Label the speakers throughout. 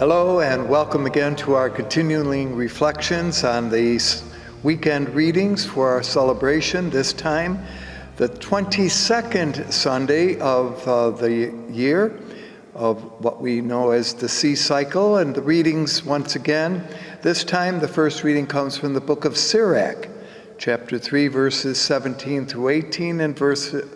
Speaker 1: Hello and welcome again to our continuing reflections on these weekend readings for our celebration, this time the 22nd Sunday of the year of what we know as the sea cycle. And the readings, once again, this time the first reading comes from the book of Sirach, chapter 3, verses 17 through 18, and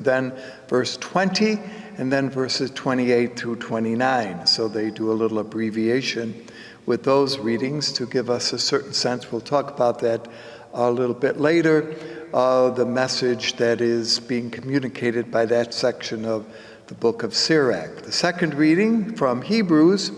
Speaker 1: then verse 20, and then verses 28 through 29. So they do a little abbreviation with those readings to give us a certain sense. We'll talk about that a little bit later, the message that is being communicated by that section of the book of Sirach. The second reading from Hebrews,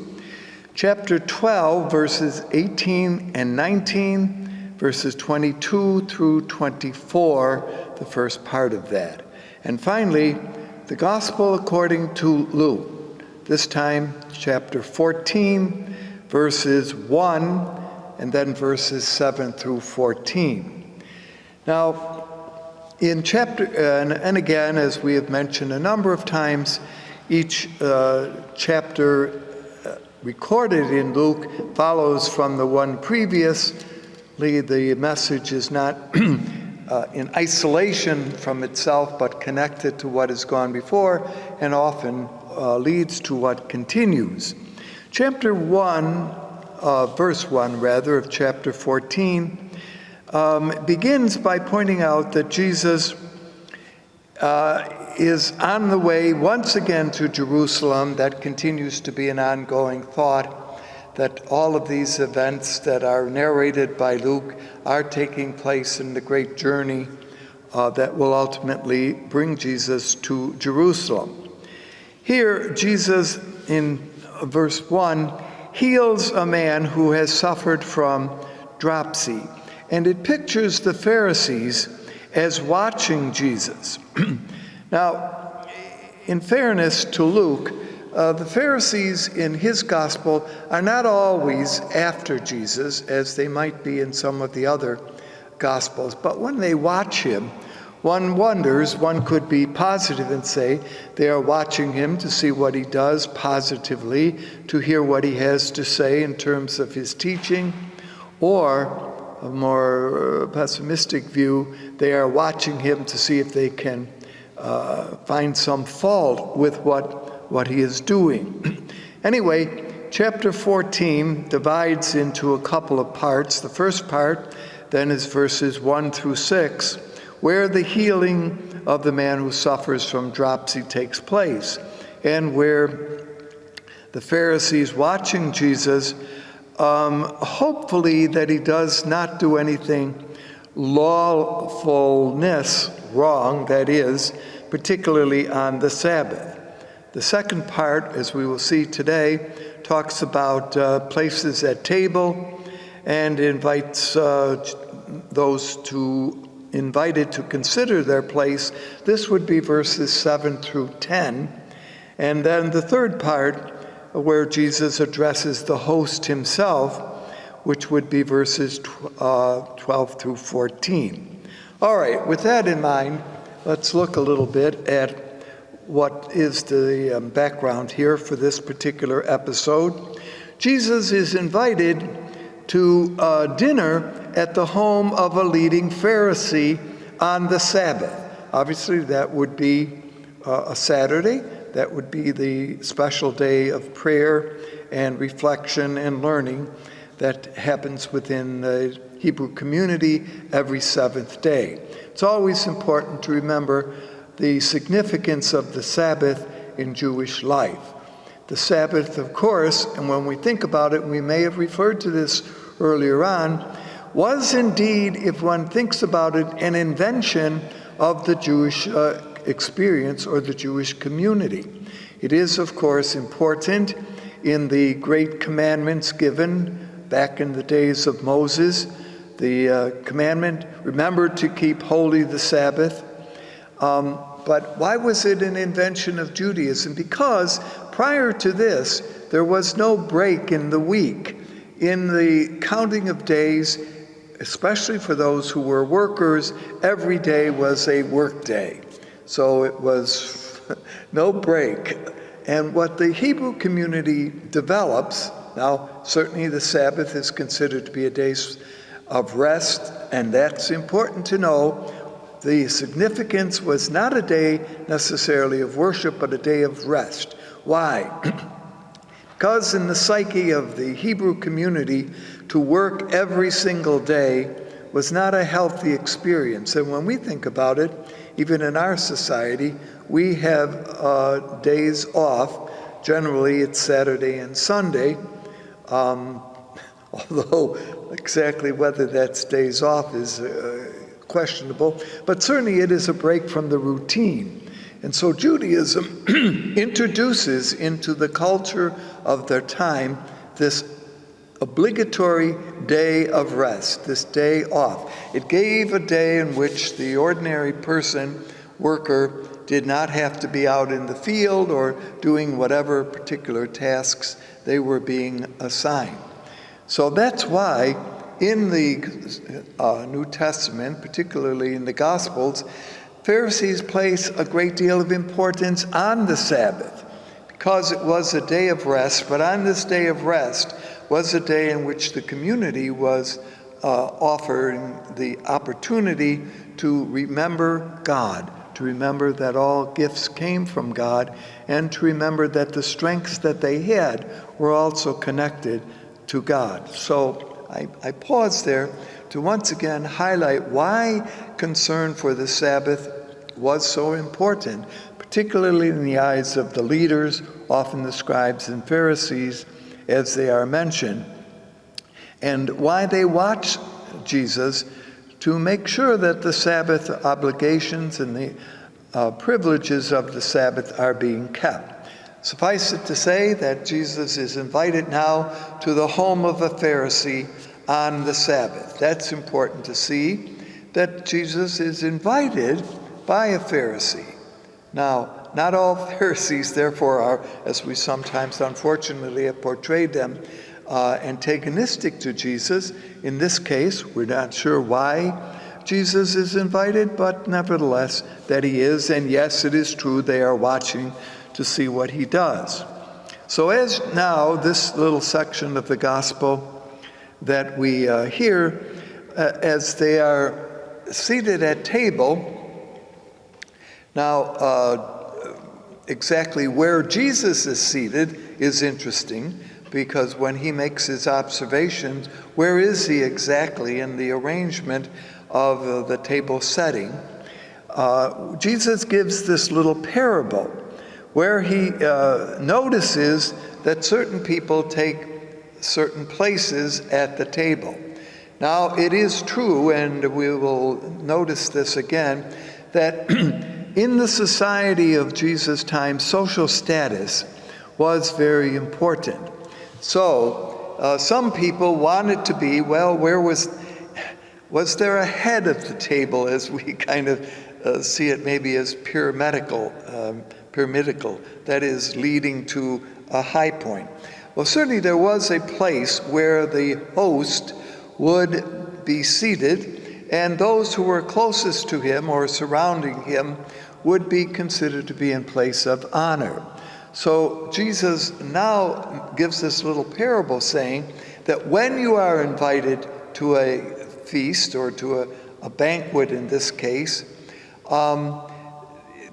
Speaker 1: chapter 12, verses 18 and 19, verses 22 through 24, the first part of that. And finally, the Gospel according to Luke, this time chapter 14, verses 1, and then verses 7 through 14. Now, in chapter, and again, as we have mentioned a number of times, each chapter recorded in Luke follows from the one previously. The message is not in isolation from itself, but connected to what has gone before, and often leads to what continues. Chapter 1, verse 1 rather, of chapter 14 begins by pointing out that Jesus is on the way once again to Jerusalem. That continues to be an ongoing thought, that all of these events that are narrated by Luke are taking place in the great journey that will ultimately bring Jesus to Jerusalem. Here, Jesus, in verse 1, heals a man who has suffered from dropsy, and it pictures the Pharisees as watching Jesus. Now, in fairness to Luke, the Pharisees in his gospel are not always after Jesus, as they might be in some of the other gospels. But when they watch him, one wonders, one could be positive and say they are watching him to see what he does positively, to hear what he has to say in terms of his teaching, or a more pessimistic view, they are watching him to see if they can find some fault with what he is doing. Anyway, chapter 14 divides into a couple of parts. The first part then is verses 1 through 6, where the healing of the man who suffers from dropsy takes place, and where the Pharisees watching Jesus, hopefully that he does not do anything lawfulness wrong, that is, particularly on the Sabbath. The second part, as we will see today, talks about places at table and invites those invited to consider their place. This would be verses 7 through 10. And then the third part, where Jesus addresses the host himself, which would be verses 12 through 14. All right, with that in mind, let's look a little bit at what is the background here for this particular episode. Jesus is invited to dinner at the home of a leading Pharisee on the Sabbath. Obviously, that would be a Saturday. That would be the special day of prayer and reflection and learning that happens within the Hebrew community every seventh day. It's always important to remember the significance of the Sabbath in Jewish life. The Sabbath, of course, and when we think about it, we may have referred to this earlier on, was indeed, if one thinks about it, an invention of the Jewish experience or the Jewish community. It is, of course, important in the great commandments given back in the days of Moses. The commandment, remember to keep holy the Sabbath. But why was it an invention of Judaism? Because prior to this, there was no break in the week. In the counting of days, especially for those who were workers, every day was a work day. So it was no break. And what the Hebrew community develops Now, certainly the Sabbath is considered to be a day of rest, and that's important to know. The significance was not a day necessarily of worship, but a day of rest. Why? Because in the psyche of the Hebrew community, to work every single day was not a healthy experience. And when we think about it, even in our society, we have days off. Generally, it's Saturday and Sunday, although exactly whether that's days off is questionable. But certainly it is a break from the routine. And so Judaism introduces into the culture of their time this obligatory day of rest, this day off. It gave a day in which the ordinary person, worker, did not have to be out in the field or doing whatever particular tasks they were being assigned. So that's why in the New Testament, particularly in the Gospels, Pharisees place a great deal of importance on the Sabbath because it was a day of rest, but on this day of rest was a day in which the community was offering the opportunity to remember God, to remember that all gifts came from God, and to remember that the strengths that they had were also connected to God. So I pause there to once again highlight why concern for the Sabbath was so important, particularly in the eyes of the leaders, often the scribes and Pharisees, as they are mentioned, and why they watched Jesus to make sure that the Sabbath obligations and the privileges of the Sabbath are being kept. Suffice it to say that Jesus is invited now to the home of a Pharisee on the Sabbath. That's important to see, that Jesus is invited by a Pharisee. Now, not all Pharisees, therefore, are, as we sometimes unfortunately have portrayed them, antagonistic to Jesus. In this case, we're not sure why Jesus is invited, but nevertheless that he is, and yes, it is true they are watching to see what he does. So as now this little section of the gospel that we hear, as they are seated at table, now exactly where Jesus is seated is interesting, because when he makes his observations, where is he exactly in the arrangement of the table setting? Jesus gives this little parable where he notices that certain people take certain places at the table. Now, it is true, and we will notice this again, that in the society of Jesus' time, social status was very important. So, some people wanted to be, well, where was there a head of the table, as we kind of see it maybe as pyramidal, that is, leading to a high point. Well, certainly there was a place where the host would be seated, and those who were closest to him or surrounding him would be considered to be in place of honor. So Jesus now gives this little parable saying that when you are invited to a feast or to a banquet in this case,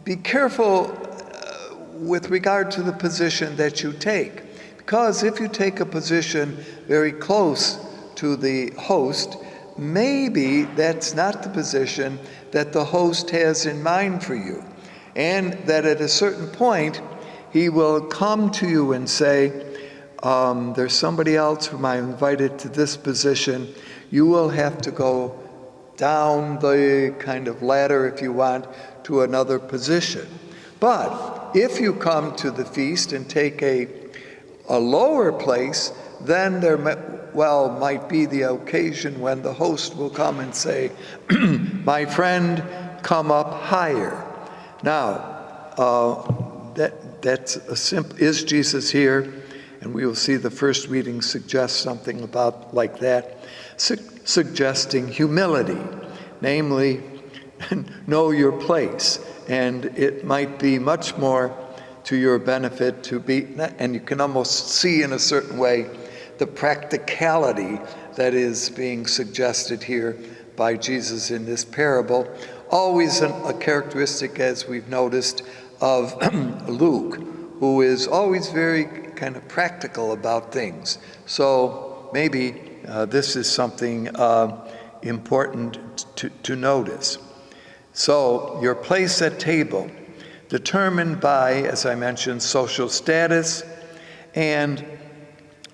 Speaker 1: be careful with regard to the position that you take. Because if you take a position very close to the host, maybe that's not the position that the host has in mind for you. And that at a certain point, he will come to you and say, there's somebody else whom I invited to this position. You will have to go down the kind of ladder, if you want, to another position. But if you come to the feast and take a lower place, then there might be the occasion when the host will come and say, my friend, come up higher. Now, that's a simple, is Jesus here? And we will see the first reading suggests something about like that, suggesting humility, namely, know your place. And it might be much more to your benefit to be, and you can almost see in a certain way the practicality that is being suggested here by Jesus in this parable. Always a characteristic, as we've noticed, of Luke, who is always very kind of practical about things. So maybe this is something important to notice. So your place at table, determined by, as I mentioned, social status, and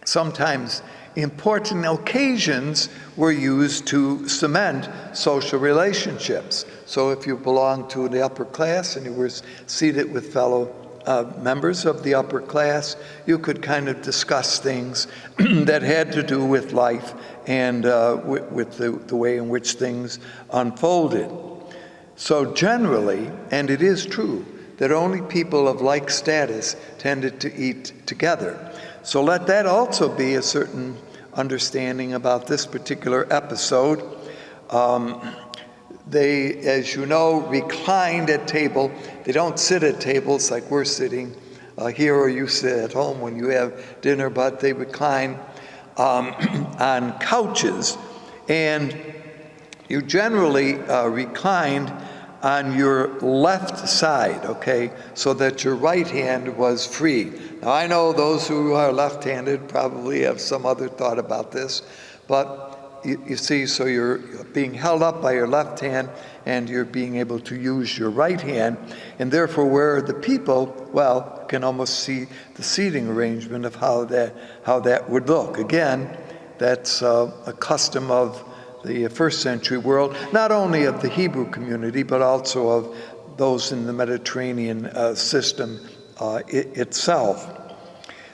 Speaker 1: sometimes important occasions were used to cement social relationships. So if you belonged to the upper class and you were seated with fellow members of the upper class, you could kind of discuss things that had to do with life and with the way in which things unfolded. So generally, and it is true, that only people of like status tended to eat together. So let that also be a certain understanding about this particular episode. They, as you know, reclined at table. They don't sit at tables like we're sitting here, or you sit at home when you have dinner, but they recline on couches. And you generally reclined on your left side, okay, so that your right hand was free. Now, I know those who are left-handed probably have some other thought about this, but you see, so you're being held up by your left hand and you're being able to use your right hand, and therefore where the people, well, can almost see the seating arrangement of how that would look. Again, that's a custom of the first century world, not only of the Hebrew community, but also of those in the Mediterranean system itself.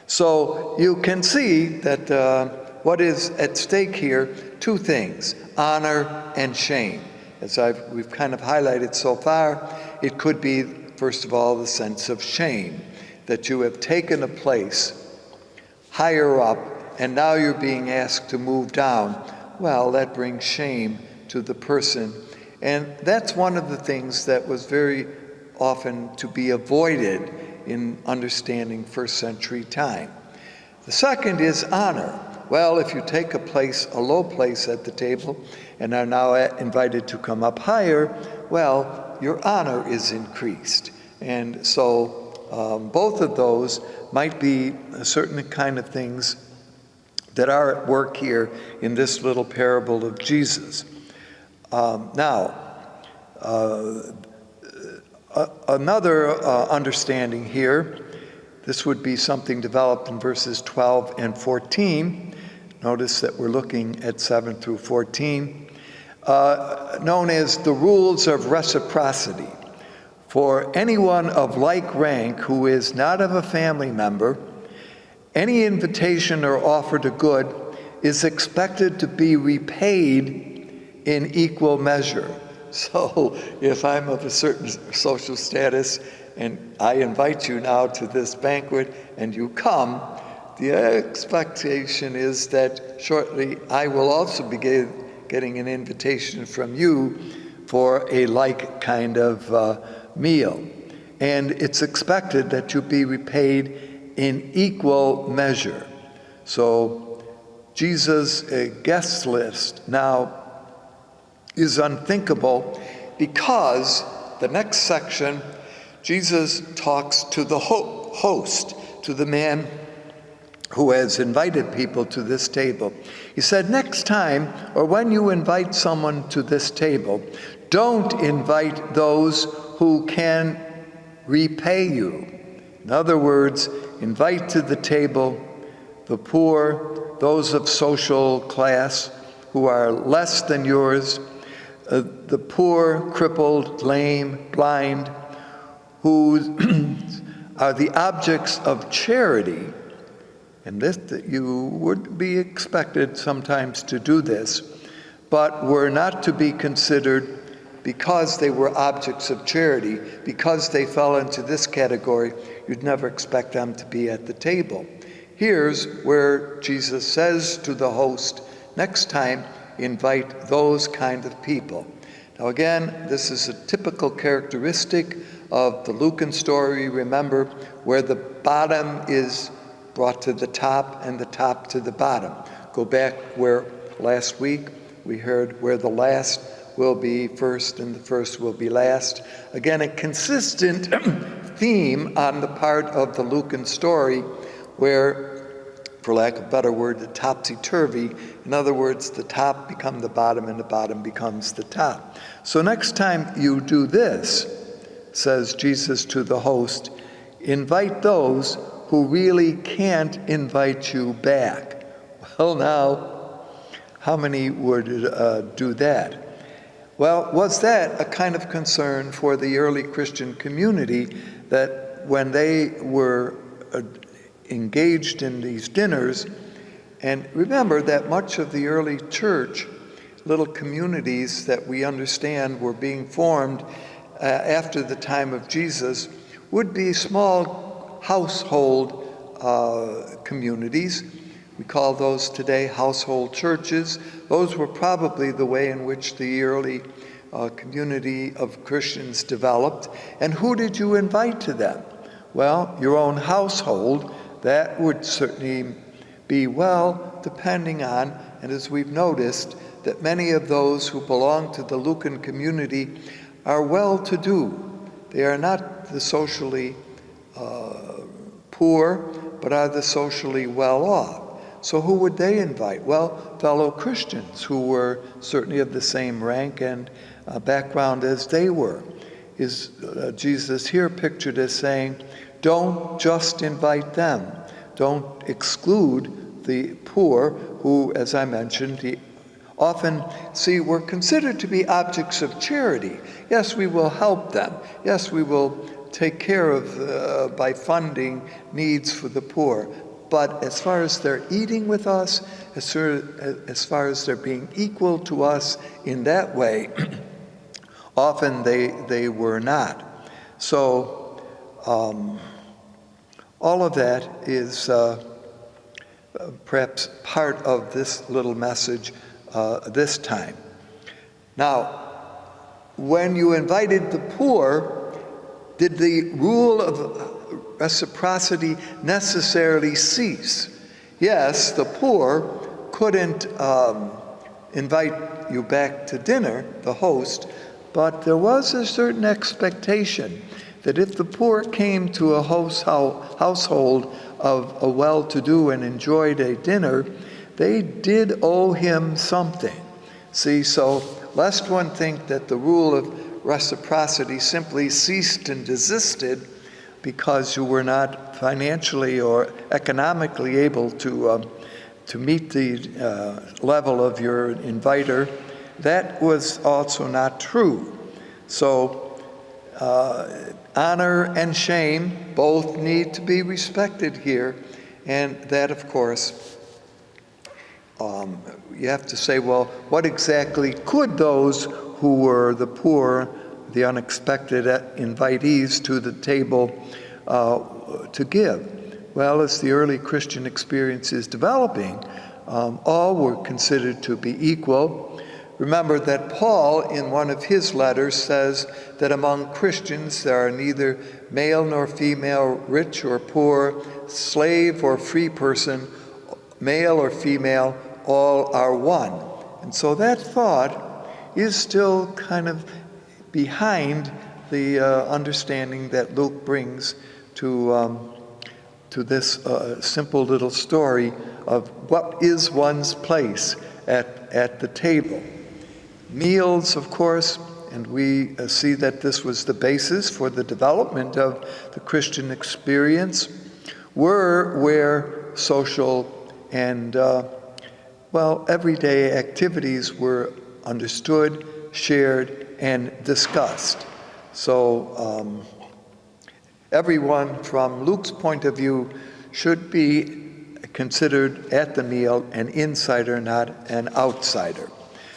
Speaker 1: So you can see that what is at stake here, two things, honor and shame. As we've kind of highlighted so far, it could be, first of all, the sense of shame, that you have taken a place higher up and now you're being asked to move down. Well, that brings shame to the person. And that's one of the things that was very often to be avoided in understanding first century time. The second is honor. Well, if you take a low place at the table and are now invited to come up higher, well, your honor is increased. And so both of those might be certain kind of things that are at work here in this little parable of Jesus. Now, another understanding here, this would be something developed in verses 12 and 14. Notice that we're looking at 7 through 14, known as the rules of reciprocity. For anyone of like rank who is not of a family member, any invitation or offer to good is expected to be repaid in equal measure. So if I'm of a certain social status and I invite you now to this banquet and you come, the expectation is that shortly I will also be getting an invitation from you for a like kind of meal. And it's expected that you be repaid in equal measure. So Jesus' guest list now is unthinkable because the next section, Jesus talks to the host, to the man who has invited people to this table. He said, next time, or when you invite someone to this table, don't invite those who can repay you. In other words, invite to the table the poor, those of social class who are less than yours, the poor, crippled, lame, blind, who are the objects of charity. And this, you would be expected sometimes to do this, but were not to be considered because they were objects of charity, because they fell into this category. You'd never expect them to be at the table. Here's where Jesus says to the host, next time, invite those kind of people. Now again, this is a typical characteristic of the Lucan story, remember, where the bottom is brought to the top and the top to the bottom. Go back where last week we heard where the last will be first and the first will be last. Again, a consistent theme on the part of the Lucan story where, for lack of a better word, the topsy-turvy. In other words, the top becomes the bottom and the bottom becomes the top. So next time you do this, says Jesus to the host, invite those who really can't invite you back. Well, now, how many would do that? Well, was that a kind of concern for the early Christian community that when they were engaged in these dinners, and remember that much of the early church, little communities that we understand were being formed after the time of Jesus, would be small household communities. We call those today household churches. Those were probably the way in which the early community of Christians developed. And who did you invite to them? Well, your own household. That would certainly be well, depending on, and as we've noticed, that many of those who belong to the Lucan community are well-to-do. They are not the socially poor, but are the socially well-off. So who would they invite? Well, fellow Christians who were certainly of the same rank and background as they were. Is Jesus here pictured as saying, don't just invite them. Don't exclude the poor who, as I mentioned, often were considered to be objects of charity. Yes, we will help them. Yes, we will take care of, by funding, needs for the poor. But as far as they're eating with us, as far as they're being equal to us in that way, often they were not. So all of that is perhaps part of this little message this time. Now, when you invited the poor, did the rule of reciprocity necessarily cease? Yes, the poor couldn't invite you back to dinner, the host, but there was a certain expectation that if the poor came to a household of a well-to-do and enjoyed a dinner, they did owe him something. See, so lest one think that the rule of reciprocity simply ceased and desisted because you were not financially or economically able to meet the level of your inviter, that was also not true. So honor and shame both need to be respected here, and that, of course, you have to say, well, what exactly could those who were the poor, the unexpected invitees to the table to give? Well, as the early Christian experience is developing, all were considered to be equal. Remember that Paul, in one of his letters, says that among Christians there are neither male nor female, rich or poor, slave or free person, male or female, all are one. And so that thought is still kind of behind the understanding that Luke brings to this simple little story of what is one's place at the table. Meals, of course, and we see that this was the basis for the development of the Christian experience, were where social and, everyday activities were understood, shared, and discussed. So everyone, from Luke's point of view, should be considered at the meal an insider, not an outsider.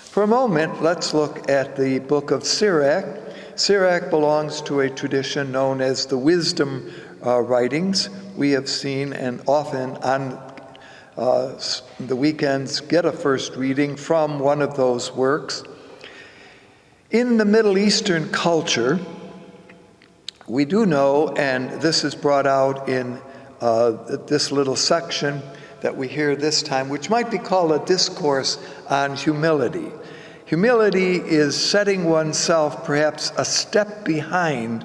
Speaker 1: For a moment, let's look at the book of Sirach. Sirach belongs to a tradition known as the wisdom writings. We have seen and often on the weekends get a first reading from one of those works. In the Middle Eastern culture, we do know, and this is brought out in this little section that we hear this time, which might be called a discourse on humility. Humility is setting oneself perhaps a step behind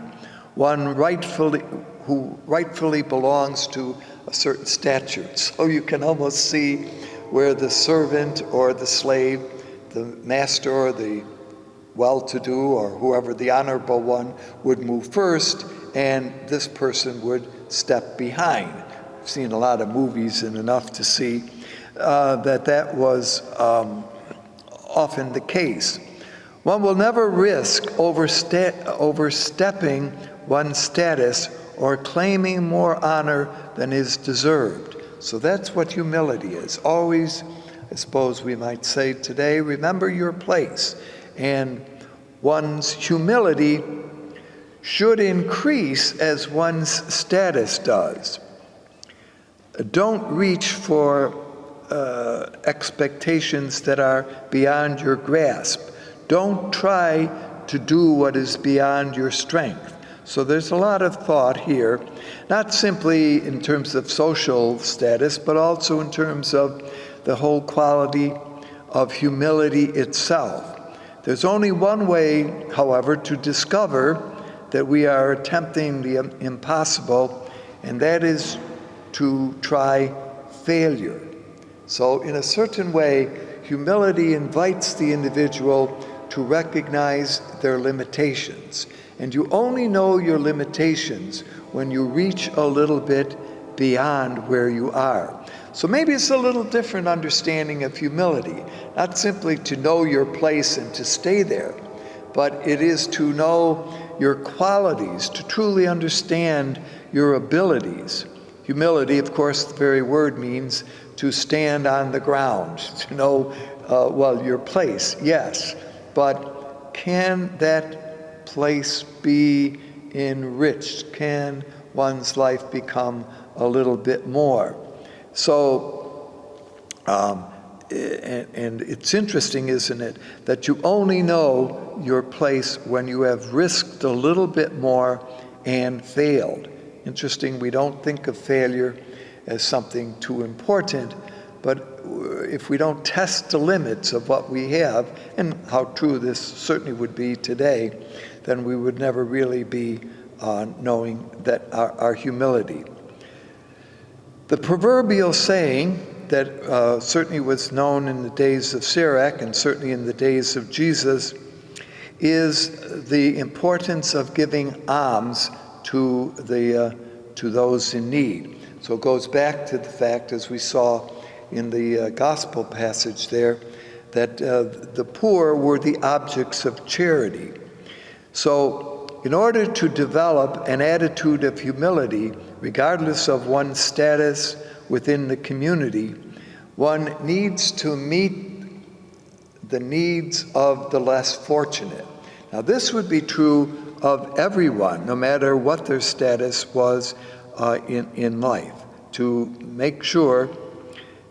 Speaker 1: one who rightfully belongs to a certain stature. So you can almost see where the servant or the slave, the master or the well-to-do or whoever, the honorable one, would move first, and this person would step behind. I've seen a lot of movies and enough to see that was often the case. One will never risk overstepping one's status or claiming more honor than is deserved. So that's what humility is. Always, I suppose we might say today, remember your place. And one's humility should increase as one's status does. Don't reach for expectations that are beyond your grasp. Don't try to do what is beyond your strength. So there's a lot of thought here, not simply in terms of social status, but also in terms of the whole quality of humility itself. There's only one way, however, to discover that we are attempting the impossible, and that is to try failure. So in a certain way, humility invites the individual to recognize their limitations. And you only know your limitations when you reach a little bit beyond where you are. So maybe it's a little different understanding of humility, not simply to know your place and to stay there, but it is to know your qualities, to truly understand your abilities. Humility, of course, the very word means to stand on the ground, to know, your place, yes, but can that place be enriched? Can one's life become a little bit more? So, and it's interesting, isn't it, that you only know your place when you have risked a little bit more and failed. Interesting, we don't think of failure as something too important, but if we don't test the limits of what we have, and how true this certainly would be today, then we would never really be knowing that our humility. The proverbial saying that certainly was known in the days of Sirach and certainly in the days of Jesus is the importance of giving alms to those in need. So it goes back to the fact, as we saw in the gospel passage there, that the poor were the objects of charity. So in order to develop an attitude of humility, regardless of one's status within the community, one needs to meet the needs of the less fortunate. Now, this would be true of everyone, no matter what their status was in life, to make sure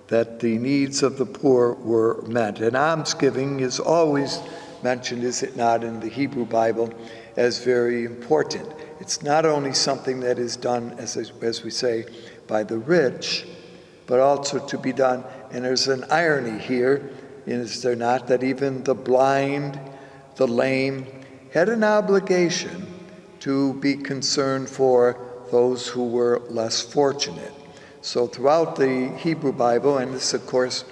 Speaker 1: that the needs of the poor were met. And almsgiving is always mentioned, is it not, in the Hebrew Bible as very important. It's not only something that is done, as we say, by the rich, but also to be done, and there's an irony here, is there not, that even the blind, the lame, had an obligation to be concerned for those who were less fortunate. So throughout the Hebrew Bible, and this of course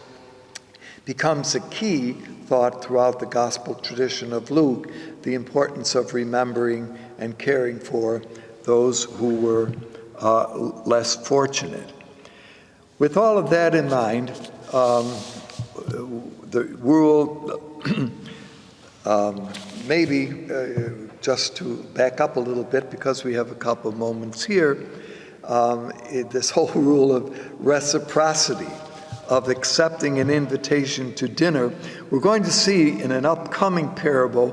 Speaker 1: becomes a key thought throughout the gospel tradition of Luke, the importance of remembering and caring for those who were less fortunate. With all of that in mind, the rule, maybe just to back up a little bit, because we have a couple of moments here, this whole rule of reciprocity, of accepting an invitation to dinner, we're going to see in an upcoming parable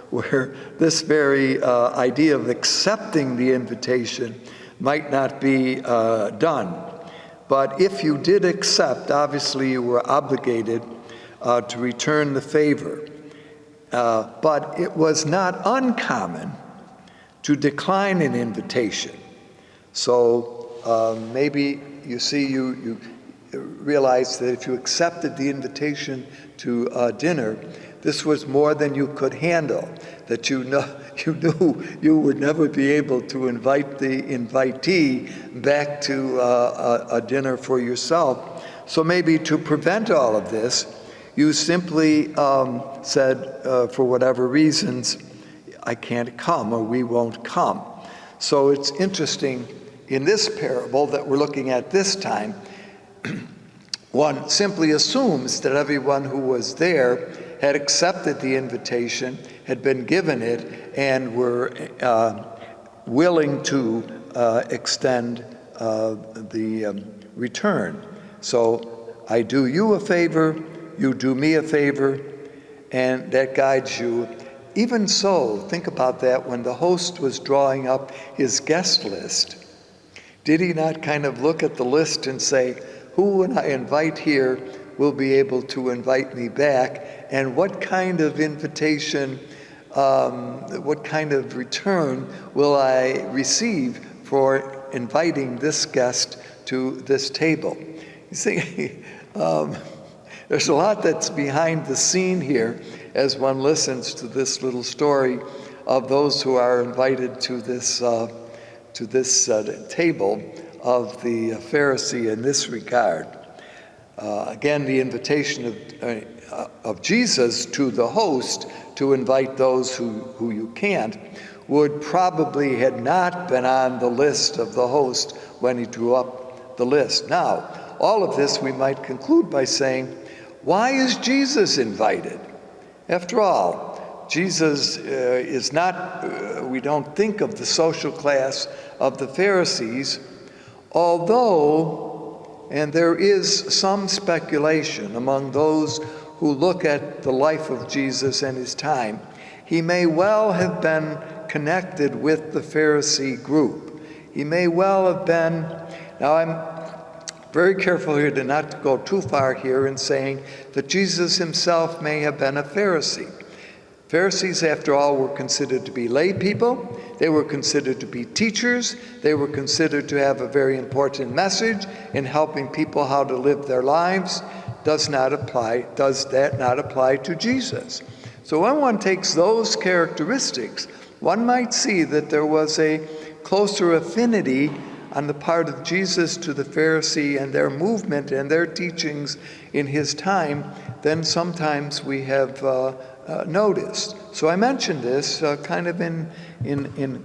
Speaker 1: where this very idea of accepting the invitation might not be done. But if you did accept, obviously you were obligated to return the favor. But it was not uncommon to decline an invitation. So maybe you see, you realize that if you accepted the invitation to dinner, this was more than you could handle, that you knew you would never be able to invite the invitee back to a dinner for yourself. So maybe to prevent all of this, you simply said, for whatever reasons, I can't come, or we won't come. So it's interesting in this parable that we're looking at this time, one simply assumes that everyone who was there had accepted the invitation, had been given it, and were willing to extend the return. So I do you a favor, you do me a favor, and that guides you. Even so, think about that, when the host was drawing up his guest list, did he not kind of look at the list and say, who, when I invite here, will be able to invite me back, and what kind of invitation, what kind of return will I receive for inviting this guest to this table? You see, there's a lot that's behind the scene here as one listens to this little story of those who are invited to this table of the Pharisee in this regard. Again, the invitation of Jesus to the host to invite those who you can't would probably had not been on the list of the host when he drew up the list. Now, all of this we might conclude by saying, why is Jesus invited? After all, Jesus is not, we don't think of the social class of the Pharisees, although, and there is some speculation among those who look at the life of Jesus and his time, he may well have been connected with the Pharisee group. He may well have been, now I'm very careful here to not go too far here in saying that Jesus himself may have been a Pharisee. Pharisees, after all, were considered to be lay people. They were considered to be teachers. They were considered to have a very important message in helping people how to live their lives. Does that not apply to Jesus? So when one takes those characteristics, one might see that there was a closer affinity on the part of Jesus to the Pharisee and their movement and their teachings in his time than sometimes we have noticed. So I mentioned this kind of in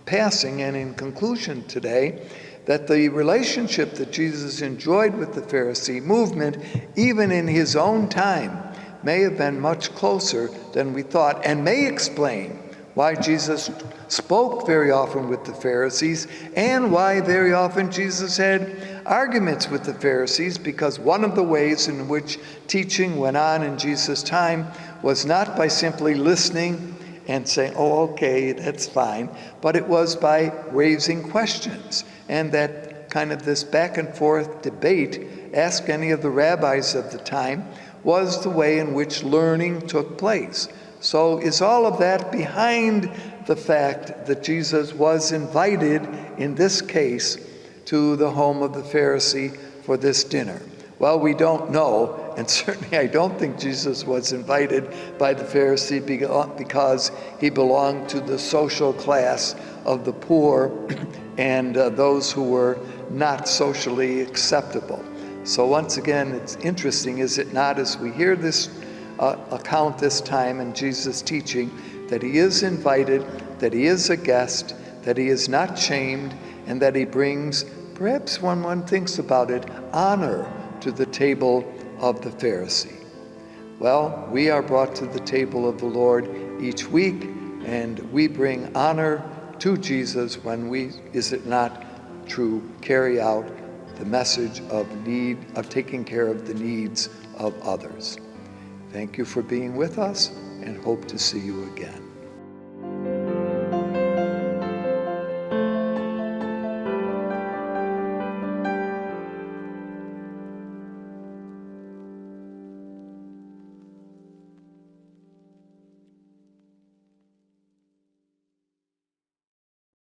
Speaker 1: passing and in conclusion today, that the relationship that Jesus enjoyed with the Pharisee movement, even in his own time, may have been much closer than we thought, and may explain why Jesus spoke very often with the Pharisees, and why very often Jesus had arguments with the Pharisees, because one of the ways in which teaching went on in Jesus' time was not by simply listening and saying, oh, okay, that's fine, but it was by raising questions. And that kind of this back and forth debate, ask any of the rabbis of the time, was the way in which learning took place. So is all of that behind the fact that Jesus was invited, in this case, to the home of the Pharisee for this dinner? Well, we don't know, and certainly I don't think Jesus was invited by the Pharisee because he belonged to the social class of the poor and those who were not socially acceptable. So once again, it's interesting, is it not, as we hear this account this time in Jesus' teaching, that he is invited, that he is a guest, that he is not shamed, and that he brings, perhaps when one thinks about it, honor to the table of the Pharisee. Well, we are brought to the table of the Lord each week, and we bring honor to Jesus when we, is it not true, carry out the message of taking care of the needs of others. Thank you for being with us, and hope to see you again.